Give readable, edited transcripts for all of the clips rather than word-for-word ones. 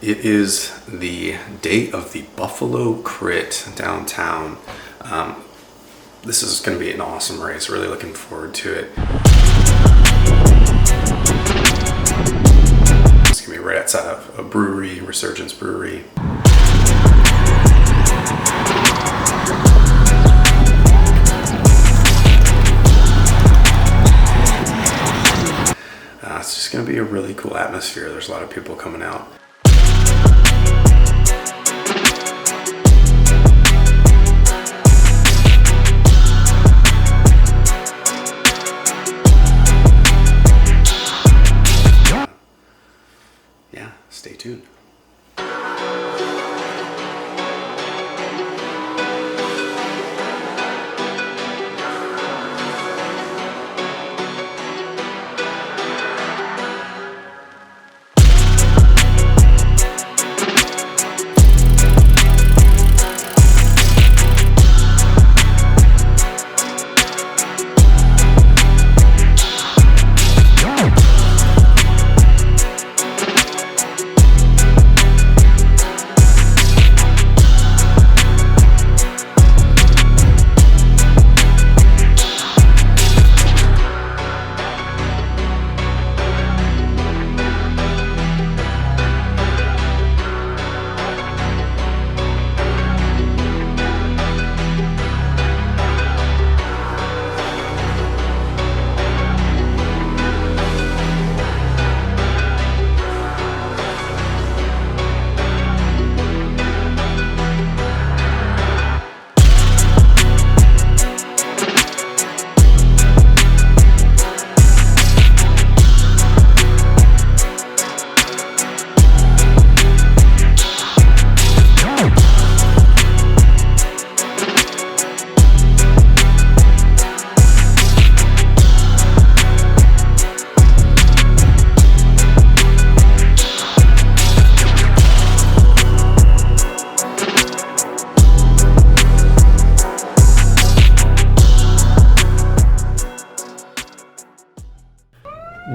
It is the day of the Buffalo Crit downtown. This is going to be an awesome race. Really looking forward to it. It's going to be right outside of a brewery, Resurgence Brewery. It's just going to be a really cool atmosphere. There's a lot of people coming out. Yeah, stay tuned.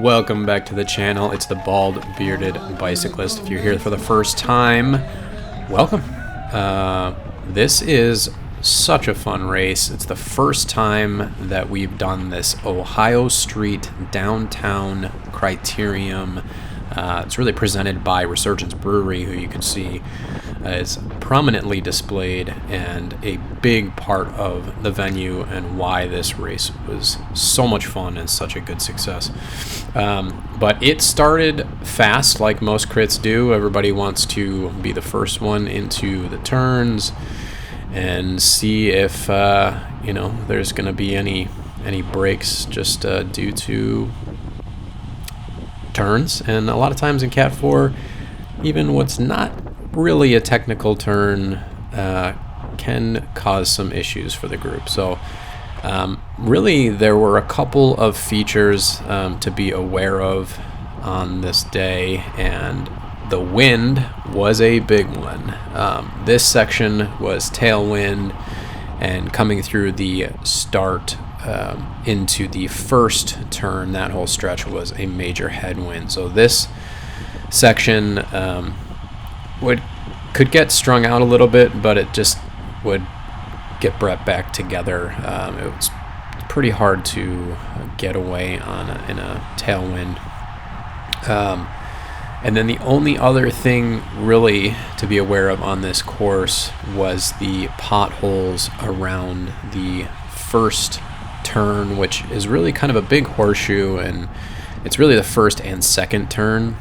Welcome back to the channel. It's the Bald Bearded Bicyclist. If you're here for the first time, welcome. This is such a fun race. It's the first time that we've done this Ohio Street Downtown Criterium. It's really presented by Resurgence Brewery, who you can see is prominently displayed and a big part of the venue and why this race was so much fun and such a good success. But it started fast, like most crits do. Everybody wants to be the first one into the turns and see if there's going to be any breaks just due to turns. And a lot of times in Cat 4, even what's not really a technical turn can cause some issues for the group. So really there were a couple of features to be aware of on this day, and the wind was a big one. This section was tailwind, and coming through the start into the first turn, that whole stretch was a major headwind. So this section could get strung out a little bit, but it just would get brought back together. It was pretty hard to get away in a tailwind. And then the only other thing really to be aware of on this course was the potholes around the first turn, which is really kind of a big horseshoe, and it's really the first and second turn.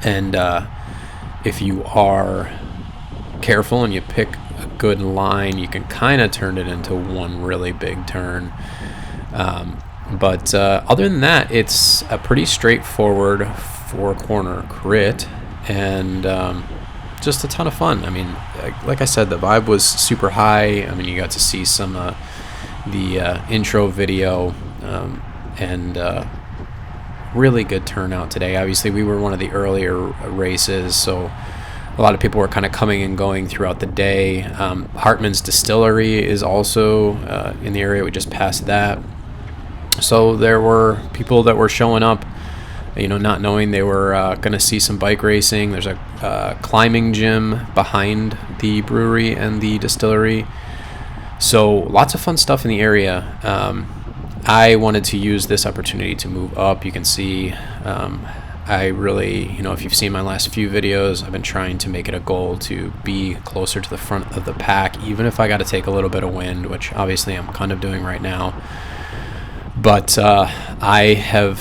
And if you are careful and you pick a good line, you can kind of turn it into one really big turn. But other than that, it's a pretty straightforward 4-corner crit, and just a ton of fun. I mean, like I said, the vibe was super high. I mean, you got to see some the intro video, and really good turnout today. Obviously, we were one of the earlier races, so a lot of people were kind of coming and going throughout the day. Hartman's Distillery is also in the area. We just passed that. So there were people that were showing up not knowing they were going to see some bike racing. There's a climbing gym behind the brewery and the distillery. So lots of fun stuff in the area. I wanted to use this opportunity to move up. You can see I really, if you've seen my last few videos, I've been trying to make it a goal to be closer to the front of the pack, even if I got to take a little bit of wind, which obviously I'm kind of doing right now. But I have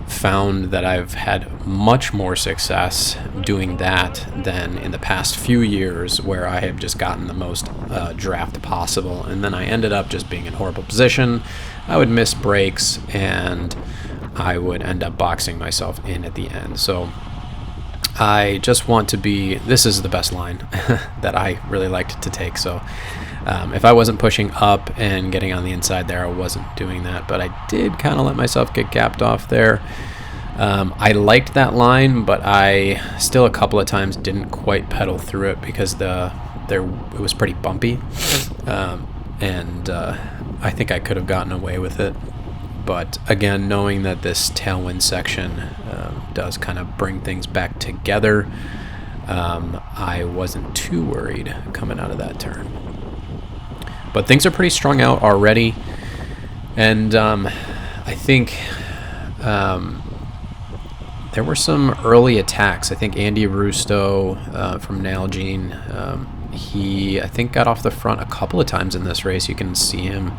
found that I've had much more success doing that than in the past few years, where I have just gotten the most draft possible, and then I ended up just being in horrible position. I would miss breaks, and I would end up boxing myself in at the end. So I just want to be, this is the best line that I really liked to take. So if I wasn't pushing up and getting on the inside there, I wasn't doing that, but I did kind of let myself get gapped off there. I liked that line, but I still a couple of times didn't quite pedal through it because it was pretty bumpy, and I think I could have gotten away with it. But again, knowing that this tailwind section does kind of bring things back together, I wasn't too worried coming out of that turn. But things are pretty strung out already, and I think there were some early attacks. I think Andy Rusto from Nalgene, he, I think, got off the front a couple of times in this race. You can see him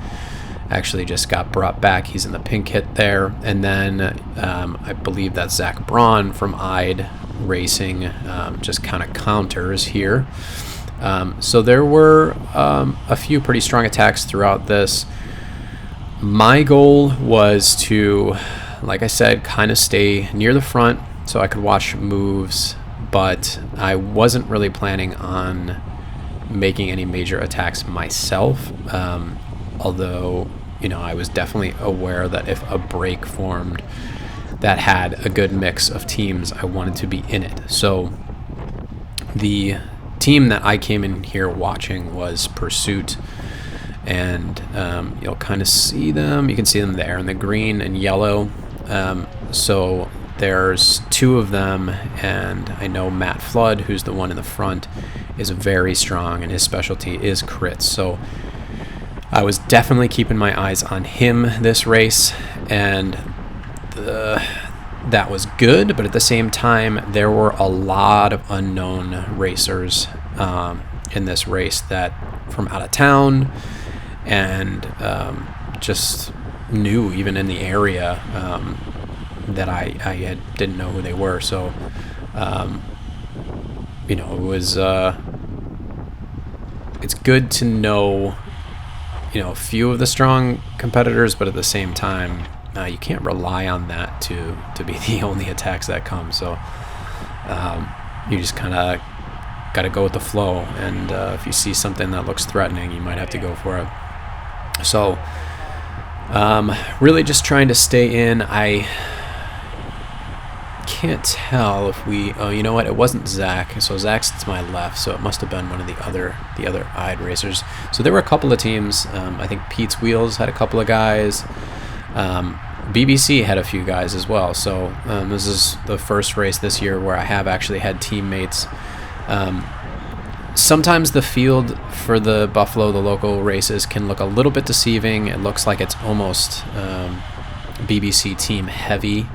actually just got brought back. He's in the pink hit there. And then I believe that Zach Braun from Ide Racing just kind of counters here. So there were a few pretty strong attacks throughout this. My goal was to, like I said, kind of stay near the front so I could watch moves, but I wasn't really planning on making any major attacks myself. Although, I was definitely aware that if a break formed that had a good mix of teams, I wanted to be in it. So the team that I came in here watching was Pursuit, and you'll kind of see them. You can see them there in the green and yellow. So there's two of them, and I know Matt Flood, who's the one in the front, is very strong, and his specialty is crits. So I was definitely keeping my eyes on him this race, and that was good, but at the same time, there were a lot of unknown racers in this race that from out of town, and just new even in the area that I didn't know who they were. So it was it's good to know a few of the strong competitors, but at the same time you can't rely on that to be the only attacks that come. So you just kind of got to go with the flow, and if you see something that looks threatening, you might have to go for it. So really just trying to stay in. I can't tell if we, you know what, it wasn't Zach. So Zach's to my left, so it must have been one of the other Ide racers. So there were a couple of teams. I think Pete's Wheels had a couple of guys. BBC had a few guys as well. So this is the first race this year where I have actually had teammates. Sometimes the field for the Buffalo, the local races, can look a little bit deceiving. It looks like it's almost BBC team heavy,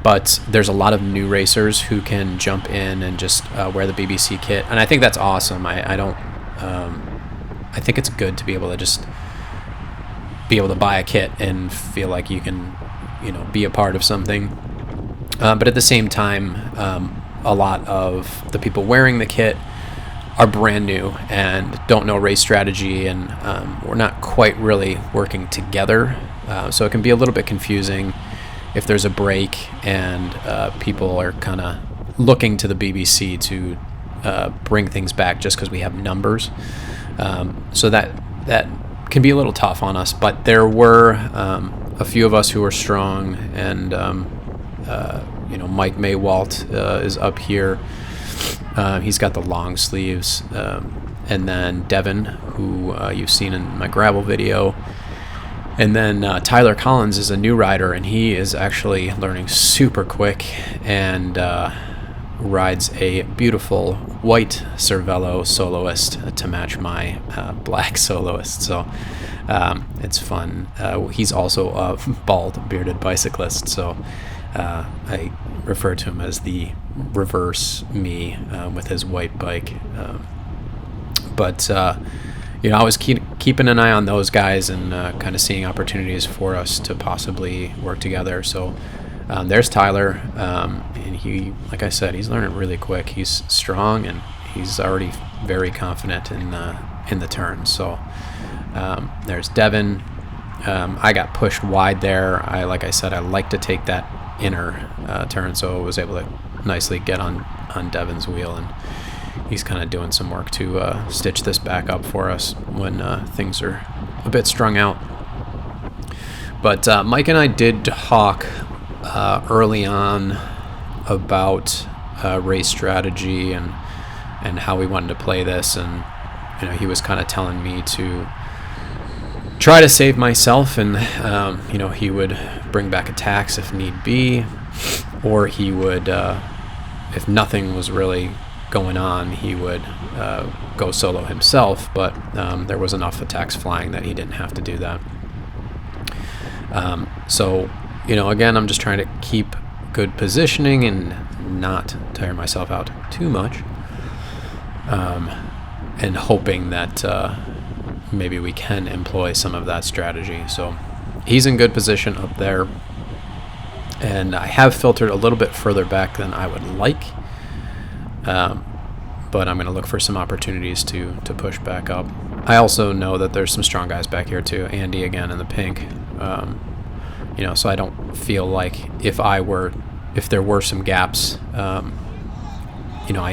but there's a lot of new racers who can jump in and just wear the BBC kit, and I think that's awesome. I think it's good to be able to just be able to buy a kit and feel like you can, be a part of something. But at the same time, a lot of the people wearing the kit are brand new and don't know race strategy, and we're not quite really working together. So it can be a little bit confusing if there's a break and people are kind of looking to the BBC to bring things back just because we have numbers. So that can be a little tough on us, but there were a few of us who were strong, and Mike Maywalt is up here. He's got the long sleeves, and then Devin, who you've seen in my gravel video, And then Tyler Collins is a new rider, and he is actually learning super quick and rides a beautiful white Cervelo soloist to match my black soloist. So it's fun. He's also a bald, bearded bicyclist, so I refer to him as the reverse me with his white bike. But I was keeping an eye on those guys and kind of seeing opportunities for us to possibly work together. So there's Tyler, and he, like I said, he's learning really quick. He's strong, and he's already very confident in the turns. So there's Devin. I got pushed wide there. Like I said, I like to take that inner turn, so I was able to nicely get on Devin's wheel, and he's kind of doing some work to stitch this back up for us when things are a bit strung out. But Mike and I did talk early on about race strategy and how we wanted to play this, and he was kind of telling me to try to save myself, and he would bring back attacks if need be, or he would, if nothing was really going on, he would go solo himself, but there was enough attacks flying that he didn't have to do that. So again, I'm just trying to keep good positioning and not tire myself out too much, and hoping that maybe we can employ some of that strategy. So he's in good position up there, and I have filtered a little bit further back than I would like, but I'm going to look for some opportunities to push back up. I also know that there's some strong guys back here too. Andy again in the pink, so I don't feel like if there were some gaps, I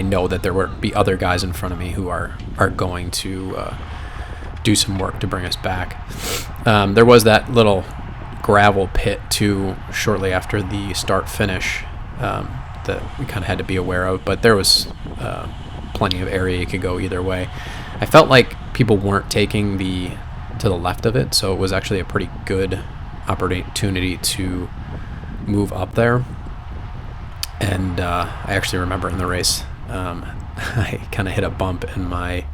know that there would be other guys in front of me who are going to do some work to bring us back. There was that little gravel pit too shortly after the start finish that we kind of had to be aware of, but there was plenty of area you could go either way. I felt like people weren't taking to the left of it, so it was actually a pretty good opportunity to move up there. And I actually remember in the race, I kind of hit a bump and my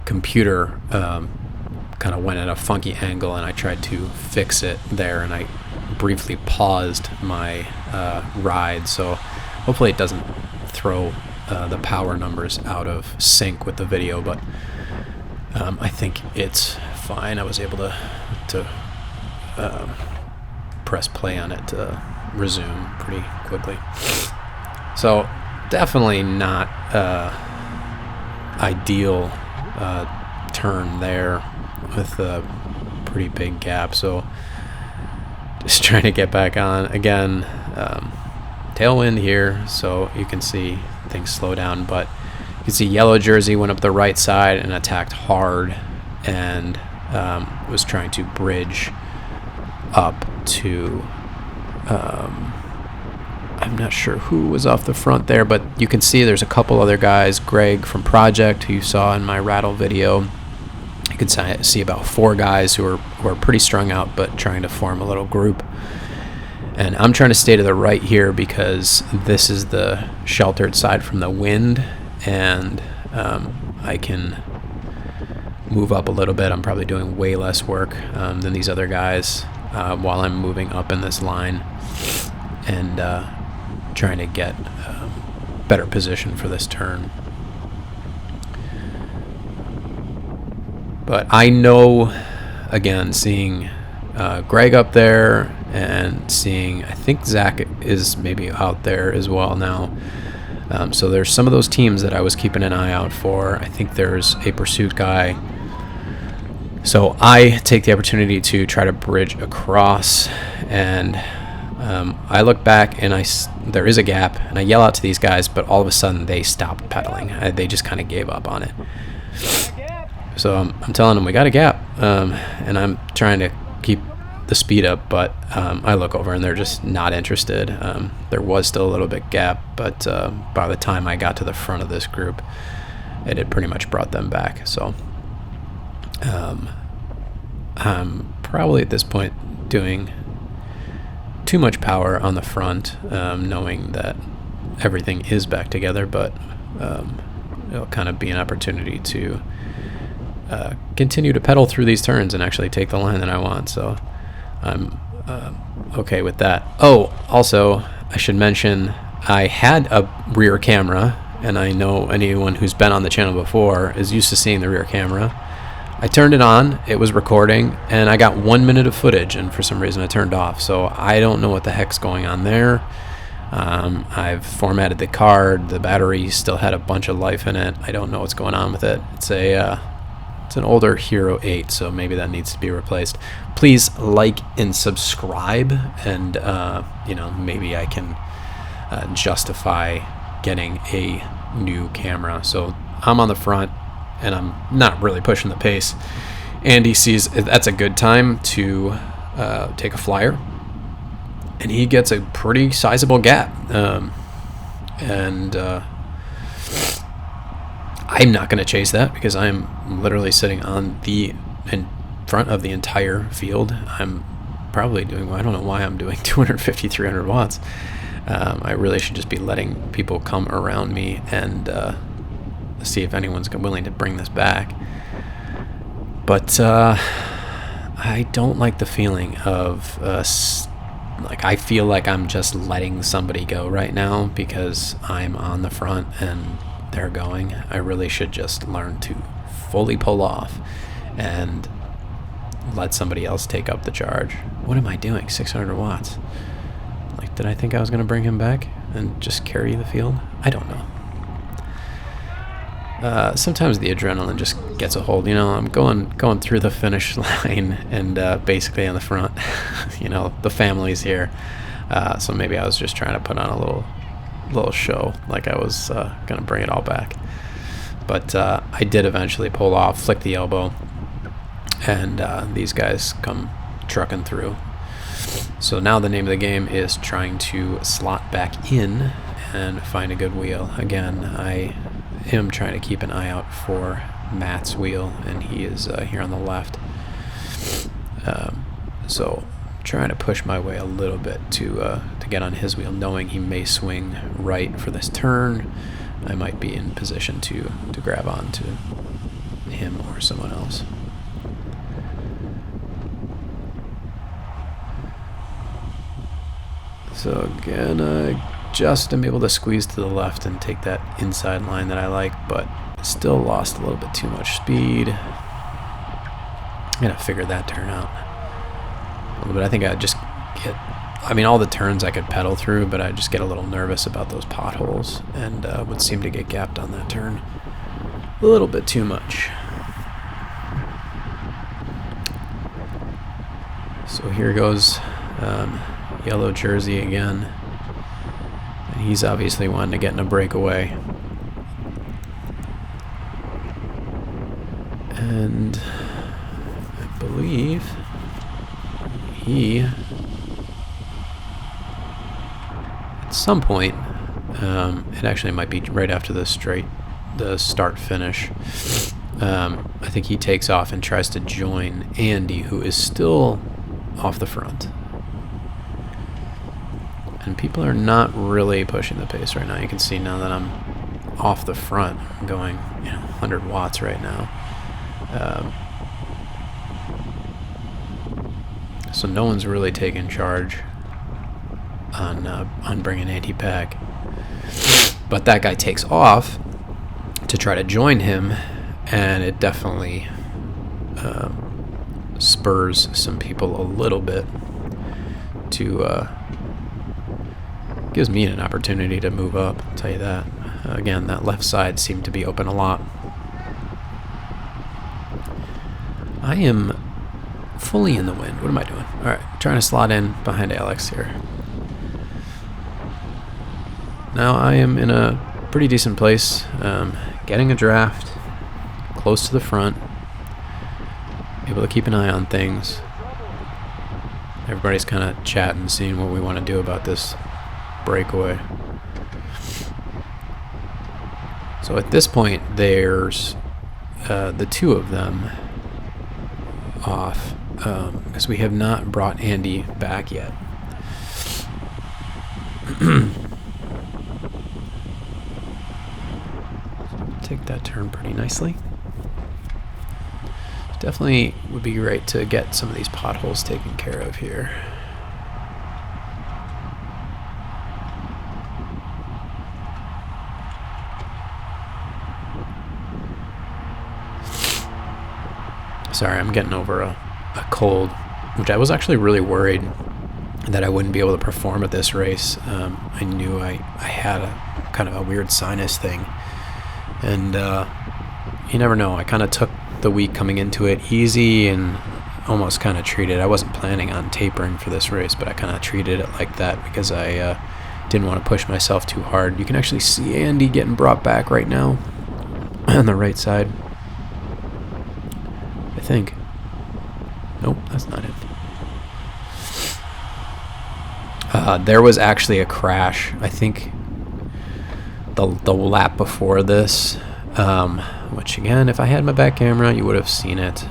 computer kind of went at a funky angle, and I tried to fix it there, and I briefly paused my ride, so hopefully it doesn't throw the power numbers out of sync with the video, but I think it's fine. I was able to press play on it to resume pretty quickly. So definitely not ideal turn there with a pretty big gap, so just trying to get back on again. Tailwind here, so you can see things slow down, but you can see yellow jersey went up the right side and attacked hard, and was trying to bridge up to I'm not sure who was off the front there, but you can see there's a couple other guys. Greg from Project, who you saw in my rattle video. You can see about 4 guys who are pretty strung out, but trying to form a little group. And I'm trying to stay to the right here because this is the sheltered side from the wind, and I can move up a little bit. I'm probably doing way less work than these other guys while I'm moving up in this line, and trying to get better position for this turn. But I know, again, seeing Greg up there and seeing, I think Zach is maybe out there as well now. So there's some of those teams that I was keeping an eye out for. I think there's a pursuit guy. So I take the opportunity to try to bridge across, and I look back and there is a gap, and I yell out to these guys, but all of a sudden they stopped pedaling. They just kind of gave up on it. So I'm telling them we got a gap, and I'm trying to keep the speed up, but I look over and they're just not interested. There was still a little bit gap, but by the time I got to the front of this group, it had pretty much brought them back. So I'm probably at this point doing too much power on the front, knowing that everything is back together, but it'll kind of be an opportunity to continue to pedal through these turns and actually take the line that I want. So I'm okay with that. Oh, also, I should mention I had a rear camera, and I know anyone who's been on the channel before is used to seeing the rear camera. I turned it on, it was recording, and I got 1 minute of footage, and for some reason it turned off. So I don't know what the heck's going on there. I've formatted the card. The battery still had a bunch of life in it. I don't know what's going on with it. It's an older Hero 8, so maybe that needs to be replaced. Please like and subscribe, and maybe I can justify getting a new camera. So I'm on the front, and I'm not really pushing the pace. Andy sees that's a good time to take a flyer, and he gets a pretty sizable gap. I'm not going to chase that because I'm literally sitting in front of the entire field. I'm probably doing, I don't know why I'm doing 250, 300 watts. I really should just be letting people come around me and see if anyone's willing to bring this back. But I don't like the feeling of I feel like I'm just letting somebody go right now because I'm on the front and they're going. I really should just learn to fully pull off and let somebody else take up the charge. What am I doing? 600 watts. Did I think I was going to bring him back and just carry the field? I don't know. Sometimes the adrenaline just gets a hold. I'm going through the finish line and basically on the front. The family's here, so maybe I was just trying to put on a little show, like I was going to bring it all back. But I did eventually pull off, flick the elbow, and these guys come trucking through. So now the name of the game is trying to slot back in and find a good wheel. Again, I am trying to keep an eye out for Matt's wheel, and he is here on the left. So trying to push my way a little bit to get on his wheel, knowing he may swing right for this turn. I might be in position to grab on to him or someone else. So again, I just am able to squeeze to the left and take that inside line that I like, but still lost a little bit too much speed. I gotta figure that turn out a little bit. I think I just get, all the turns I could pedal through, but I just get a little nervous about those potholes and would seem to get gapped on that turn a little bit too much. So here goes yellow jersey again, and he's obviously wanting to get in a breakaway, and I believe he at some point it actually might be right after the start finish, I think he takes off and tries to join Andy, who is still off the front. And people are not really pushing the pace right now. You can see now that I'm off the front, I'm going 100 watts right now. So no one's really taking charge on bringing Andy back. But that guy takes off to try to join him, and it definitely spurs some people a little bit to gives me an opportunity to move up, I'll tell you that. Again, that left side seemed to be open a lot. I am fully in the wind. What am I doing? All right, trying to slot in behind Alex here. Now I am in a pretty decent place, getting a draft, close to the front, able to keep an eye on things. Everybody's kind of chatting, seeing what we want to do about this breakaway. So at this point, there's the two of them off. because we have not brought Andy back yet. Take that turn pretty nicely. Definitely would be great to get some of these potholes taken care of here. Sorry, I'm getting over a cold, which I was actually really worried that I wouldn't be able to perform at this race. I knew I had a kind of a weird sinus thing, and you never know. I kind of took the week coming into it easy and almost kind of treated, I wasn't planning on tapering for this race, but I kind of treated it like that because I didn't want to push myself too hard. You can actually see Andy getting brought back right now on the right side, I think. Nope, that's not it. There was actually a crash, I think the lap before this, which again, if I had my back camera, you would have seen it.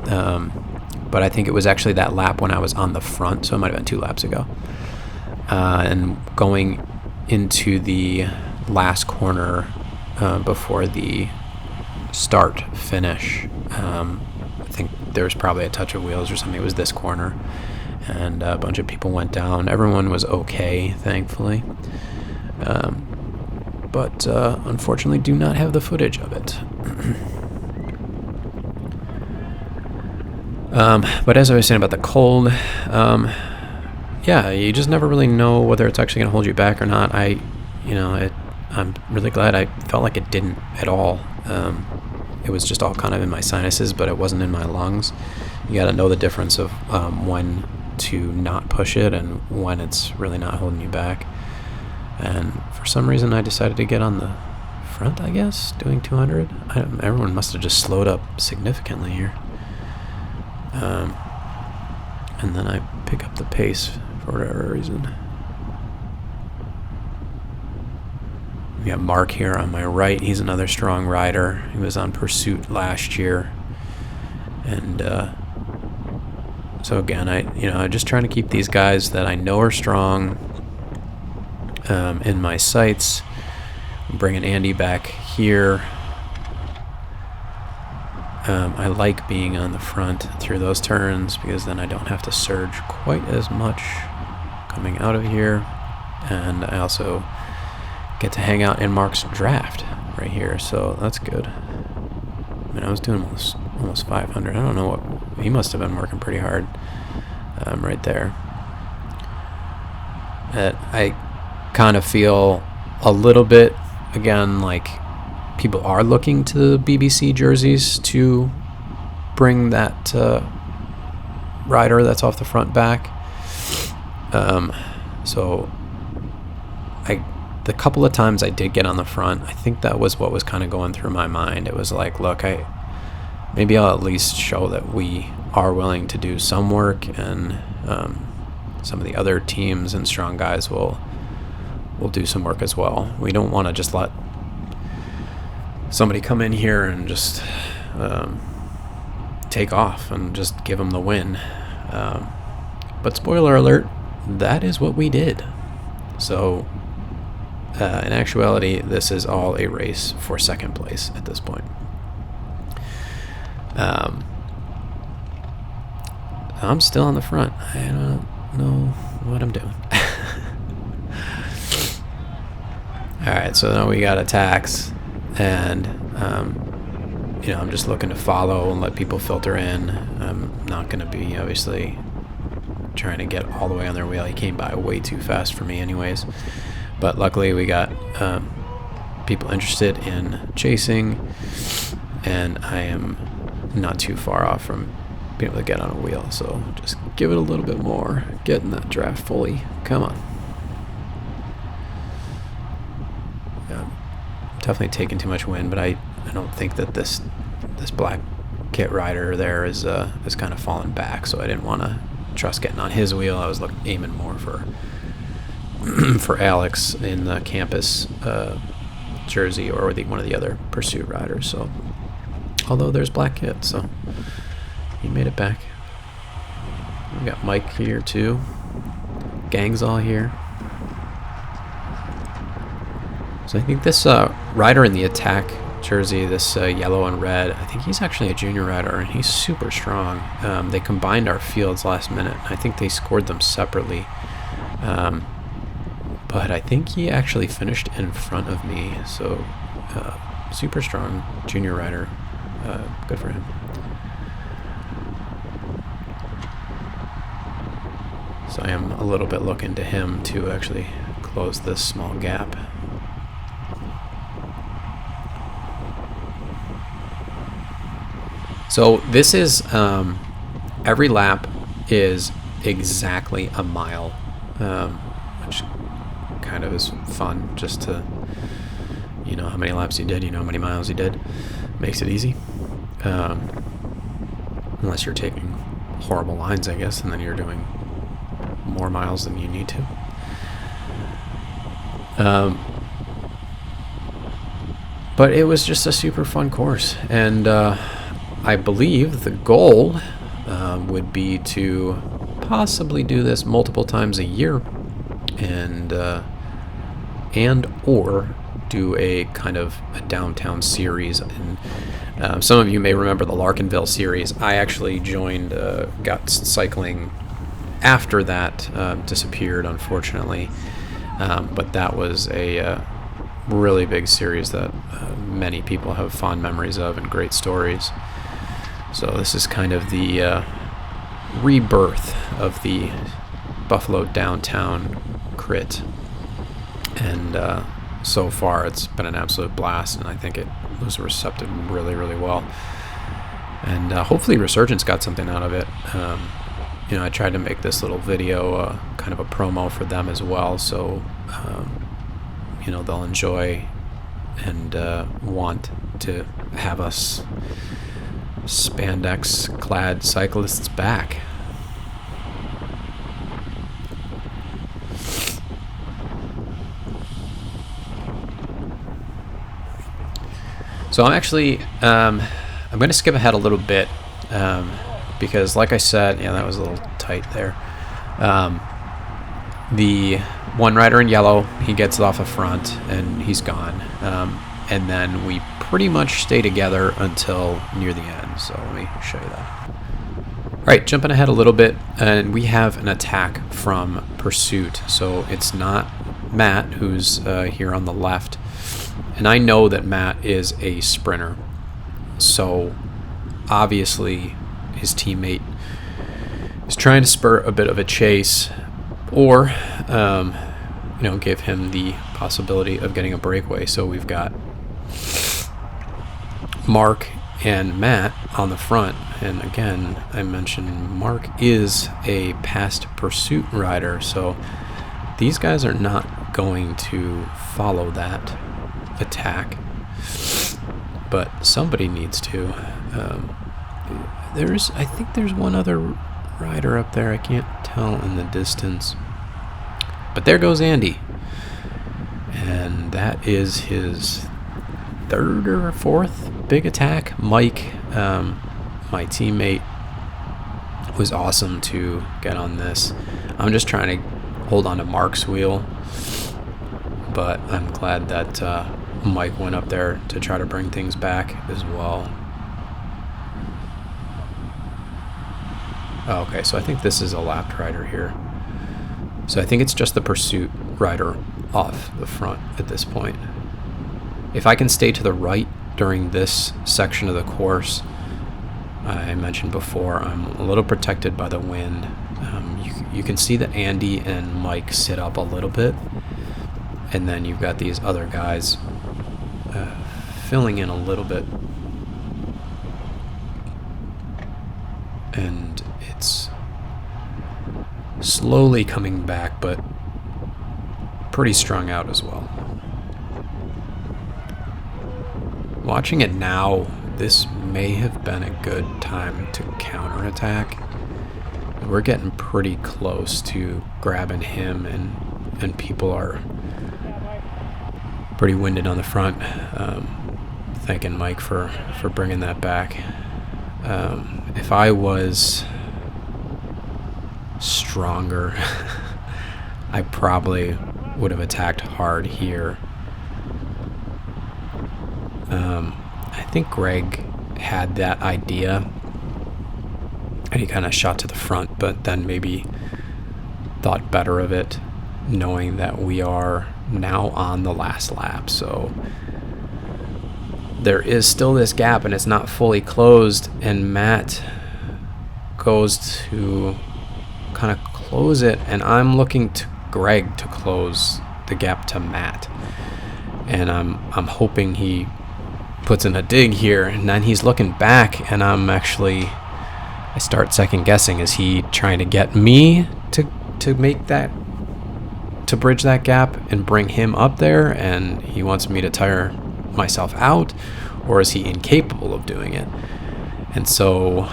But I think it was actually that lap when I was on the front, so it might have been 2 laps ago. And going into the last corner before the start finish, I think there was probably a touch of wheels or something. It was this corner, and a bunch of people went down. Everyone was okay, thankfully. But unfortunately do not have the footage of it. But as I was saying about the cold, yeah, you just never really know whether it's actually going to hold you back or not. I'm really glad I felt like it didn't at all. It was just all kind of in my sinuses, but it wasn't in my lungs. You got to know the difference of when to not push it and when it's really not holding you back. And for some reason, I decided to get on the front, I guess, doing 200. Everyone must have just slowed up significantly here. And then I pick up the pace for whatever reason. We got Mark here on my right. He's another strong rider. He was on Pursuit last year. And so again, I'm just trying to keep these guys that I know are strong in my sights. I'm bringing Andy back here. I like being on the front through those turns because then I don't have to surge quite as much coming out of here. And I also get to hang out in Mark's draft right here, so that's good. I mean, I was doing almost 500. I don't know what, he must have been working pretty hard right there. I kind of feel a little bit, again, like people are looking to BBC jerseys to bring that rider that's off the front back. So the couple of times I did get on the front, I think that was what was kind of going through my mind. It was like, look, maybe I'll at least show that we are willing to do some work, and some of the other teams and strong guys will do some work as well. We don't want to just let somebody come in here and just take off and just give them the win. But spoiler alert, that is what we did. So in actuality, this is all a race for second place at this point. I'm still on the front. I don't know what I'm doing. Alright, so now we got attacks, and I'm just looking to follow and let people filter in. I'm not going to be obviously trying to get all the way on their wheel. He came by way too fast for me anyways, but luckily we got people interested in chasing, and I am not too far off from being able to get on a wheel, so just give it a little bit more, get in that draft fully. Come on. Definitely taking too much wind, but I don't think that this black kit rider there is kind of falling back, so I didn't want to trust getting on his wheel. I was aiming more for for Alex in the campus jersey, or one of the other Pursuit riders. So although there's black kit, so he made it back. We got Mike here too. Gang's all here. So I think this rider in the attack jersey, this yellow and red, I think he's actually a junior rider, and he's super strong. They combined our fields last minute. I think they scored them separately. But I think he actually finished in front of me. So super strong junior rider. Good for him. So I am a little bit looking to him to actually close this small gap. So this is, every lap is exactly a mile, which kind of is fun, just to, you know how many laps you did, you know how many miles you did. Makes it easy. Unless you're taking horrible lines, I guess, and then you're doing more miles than you need to. But it was just a super fun course, and I believe the goal would be to possibly do this multiple times a year, and or do a kind of a downtown series. And some of you may remember the Larkinville series. I actually joined, got cycling after that, disappeared unfortunately, but that was a really big series that many people have fond memories of and great stories. So this is kind of the rebirth of the Buffalo downtown crit, and so far it's been an absolute blast, and I think it was receptive really, really well, and hopefully Resurgence got something out of it. You know, I tried to make this little video kind of a promo for them as well, so you know, they'll enjoy and want to have us spandex clad cyclists back. So I'm actually I'm going to skip ahead a little bit, because like I said, yeah, that was a little tight there. The one rider in yellow, he gets it off the front and he's gone, and then we pretty much stay together until near the end. So let me show you that. All right, jumping ahead a little bit, and we have an attack from Pursuit. So it's not Matt, who's here on the left, and I know that Matt is a sprinter, so obviously his teammate is trying to spur a bit of a chase, or you know, give him the possibility of getting a breakaway. So we've got Mark and Matt on the front, and again, I mentioned Mark is a past Pursuit rider, so these guys are not going to follow that attack, but somebody needs to. I think there's one other rider up there, I can't tell in the distance, but there goes Andy, and that is his third or fourth big attack. Mike, my teammate, was awesome to get on this. I'm just trying to hold on to Mark's wheel, but I'm glad that Mike went up there to try to bring things back as well. Oh, okay, so I think this is a lapped rider here. So I think it's just the Pursuit rider off the front at this point. If I can stay to the right during this section of the course, I mentioned before, I'm a little protected by the wind. You can see that Andy and Mike sit up a little bit, and then you've got these other guys filling in a little bit, and it's slowly coming back, but pretty strung out as well. Watching it now, this may have been a good time to counterattack. We're getting pretty close to grabbing him, and people are pretty winded on the front. Thanking Mike for bringing that back. If I was stronger, I probably would have attacked hard here. I think Greg had that idea, and he kind of shot to the front, but then maybe thought better of it, knowing that we are now on the last lap. So there is still this gap, and it's not fully closed, and Matt goes to kind of close it, and I'm looking to Greg to close the gap to Matt, and I'm hoping he puts in a dig here, and then he's looking back, and I start second guessing. Is he trying to get me to make that, to bridge that gap and bring him up there, and he wants me to tire myself out, or is he incapable of doing it? And so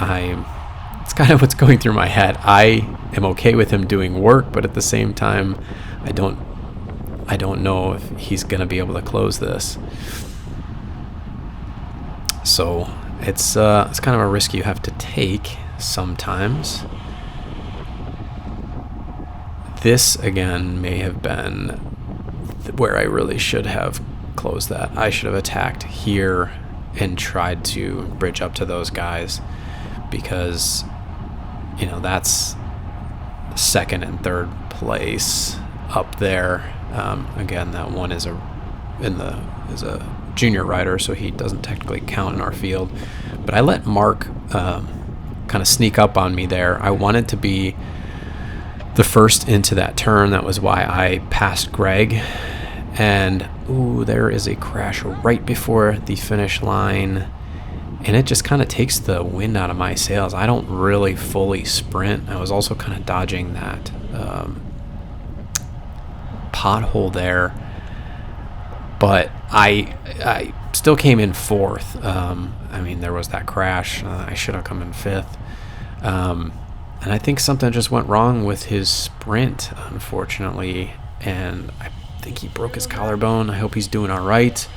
it's kind of what's going through my head. I am okay with him doing work, but at the same time, I don't know if he's going to be able to close this. So it's kind of a risk you have to take sometimes. This, again, may have been where I really should have closed that. I should have attacked here and tried to bridge up to those guys, because, that's second and third place up there. Again, that one is a junior rider, so he doesn't technically count in our field. But I let Mark kind of sneak up on me there. I wanted to be the first into that turn. That was why I passed Greg. And there is a crash right before the finish line, and it just kind of takes the wind out of my sails. I don't really fully sprint. I was also kind of dodging that pothole there, but I still came in fourth. There was that crash. I should have come in fifth. And I think something just went wrong with his sprint, unfortunately, and I think he broke his collarbone. I hope he's doing all right,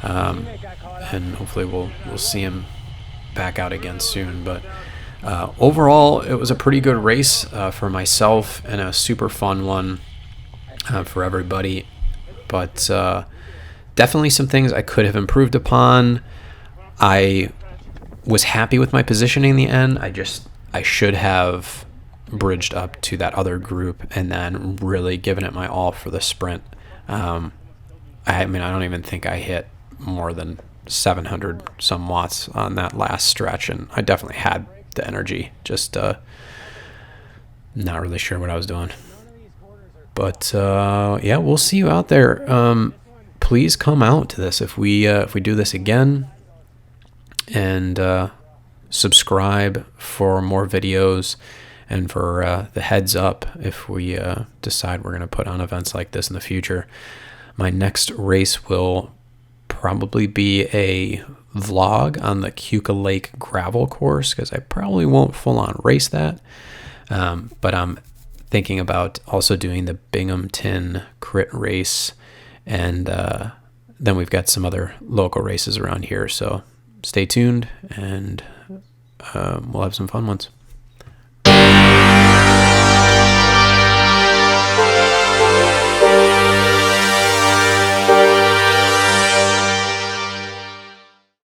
and hopefully we'll see him back out again soon. But overall, it was a pretty good race for myself, and a super fun one for everybody. But definitely some things I could have improved upon. I was happy with my positioning in the end. I should have bridged up to that other group and then really given it my all for the sprint. I don't even think I hit more than 700 some watts on that last stretch, and I definitely had the energy, just not really sure what I was doing. But yeah, we'll see you out there. Please come out to this if we do this again, and subscribe for more videos, and for the heads up if we decide we're going to put on events like this in the future. My next race will probably be a vlog on the Keuka Lake gravel course, because I probably won't full on race that, but I'm thinking about also doing the Binghamton crit race, and then we've got some other local races around here, so stay tuned, and we'll have some fun ones.